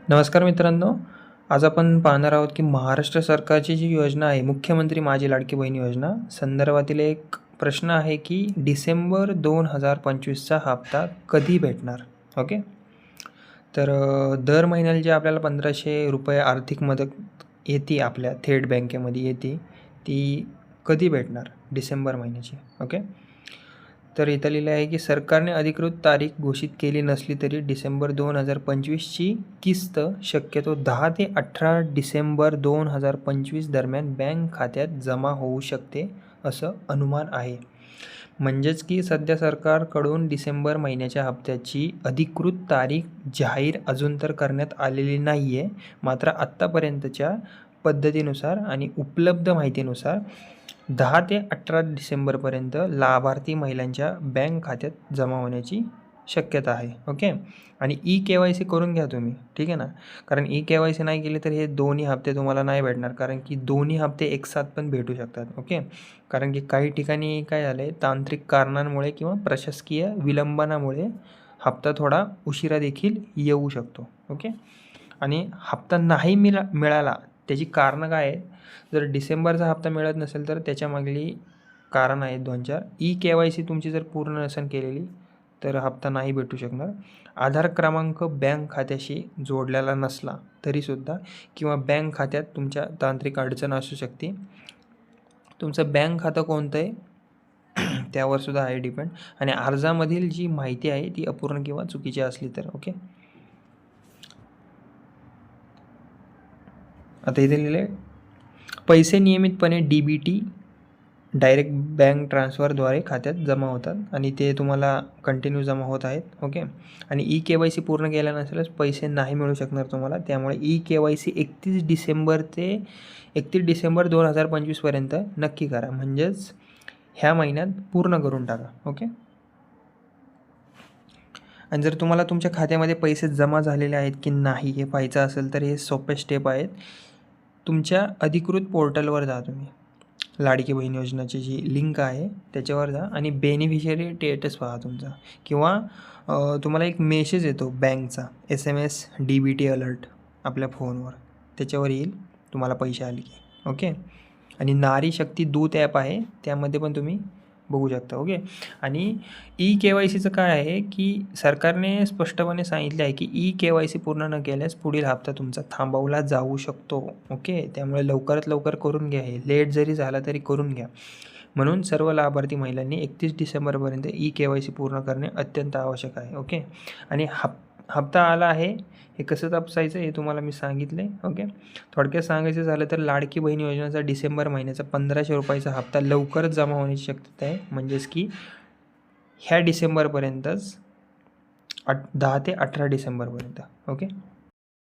नमस्कार मित्रांनो, आज आपण पाहणार आहोत की महाराष्ट्र सरकारची जी योजना आहे, मुख्यमंत्री माझी लाडकी बहीण योजना संदर्भातील एक प्रश्न आहे की डिसेंबर 2025चा हप्ता कधी भेटणार? ओके. तर दर महिन्याला जे आपल्याला ₹1500 आर्थिक मदत येते आपल्या थेट बँकेमध्ये येते, ती कधी भेटणार? डिसेंबर महिन्याची. ओके. तर इथं लिहिलं आहे की सरकारने अधिकृत तारीख घोषित केली नसली तरी डिसेंबर 2025ची किस्त शक्यतो 10 ते 18 डिसेंबर 2025 दरम्यान बँक खात्यात जमा होऊ शकते, असं अनुमान आहे. म्हणजेच की सध्या सरकारकडून डिसेंबर महिन्याच्या हप्त्याची अधिकृत तारीख जाहीर अजून तर करण्यात आलेली नाही आहे. मात्र आत्तापर्यंतच्या पद्धतीनुसार आणि उपलब्ध माहितीनुसार 10 ते 18 डिसेंबरपर्यंत लाभार्थी महिलांच्या बँक खात्यात जमा होण्याची शक्यता आहे. ओके. आणि ई-के-वाय-सी करून घ्या तुम्ही, ठीक आहे ना. कारण ई-के-वाय-सी नाही केली तर हे दोन्ही हप्ते तुम्हाला नाही भेटणार, कारण की दोन्ही हप्ते एकसाथ पण भेटू शकतात. ओके. कारण की काही ठिकाणी काय झालं आहे, तांत्रिक कारणांमुळे किंवा प्रशासकीय विलंबनामुळे हप्ता थोडा उशिरा देखील येऊ शकतो. ओके. आणि हप्ता नाही मिळाला त्याची कारणं काय आहे? जर डिसेंबरचा हप्ता मिळत नसेल तर त्याच्यामागली कारण आहेत 2-4. ई-के-वाय-सी तुमची जर पूर्ण नसेल केलेली तर हप्ता नाही भेटू शकणार. आधार क्रमांक बँक खात्याशी जोडलेला नसला तरीसुद्धा किंवा बँक खात्यात तुमच्या तांत्रिक अडचण असू शकते. तुमचं बँक खातं कोणतं आहे त्यावर सुद्धा आहे डिपेंड. आणि अर्जामधील जी माहिती आहे ती अपूर्ण किंवा चुकीची असली तर. ओके. आता इथे लिहिलं आहे, पैसे नियमितपणे DBT डायरेक्ट बँक ट्रान्सफरद्वारे खात्यात जमा होतात आणि ते तुम्हाला कंटिन्यू जमा होत आहेत. ओके. आणि ई-के-वाय-सी पूर्ण केल्या नसेलच पैसे नाही मिळू शकणार तुम्हाला. त्यामुळे ई-के-वाय-सी 31 डिसेंबर ते 31 डिसेंबर 2025पर्यंत नक्की करा. म्हणजेच ह्या महिन्यात पूर्ण करून टाका. ओके. आणि जर तुम्हाला तुमच्या खात्यामध्ये पैसे जमा झालेले आहेत की नाही हे पाहायचं असेल तर हे सोपे स्टेप आहेत. तुमच्या अधिकृत पोर्टलवर जा तुम्ही. लाडकी बहीण योजनाची जी लिंक आहे त्याच्यावर जा आणि बेनिफिशियरी स्टेटस पहा तुमचा, किंवा तुम्हाला एक मेसेज येतो बँकचा SMS DBT अलर्ट आपल्या फोनवर, त्याच्यावर येईल तुम्हाला पैसे आले की. ओके. आणि नारी शक्ती दूत ॲप आहे त्यामध्ये पण तुम्ही बघू शकता. ओके. आणि ई-के-वाय-सीचं काय आहे की सरकारने स्पष्टपणे सांगितले आहे की ई-के-वाय-सी पूर्ण न केल्यास पुढील हप्ता तुमचा थांबवला जाऊ शकतो. ओके. त्यामुळे लवकरात लवकर करून घ्या, हे लेट जरी झाला तरी करून घ्या. म्हणून सर्व लाभार्थी महिलांनी 31 डिसेंबरपर्यंत ई-के-वाय-सी पूर्ण करणे अत्यंत आवश्यक आहे. ओके. आणि हप्ता आला आहे हे कसं तपासायचं हे तुम्हाला मी सांगितलं आहे. ओके. थोडक्यात सांगायचं झालं तर लाडकी बहीण योजनेचा डिसेंबर महिन्याचा ₹1500चा हप्ता लवकरच जमा होण्याची शक्यता आहे. म्हणजेच की ह्या डिसेंबरपर्यंतच 10 ते 18 डिसेंबरपर्यंत. ओके.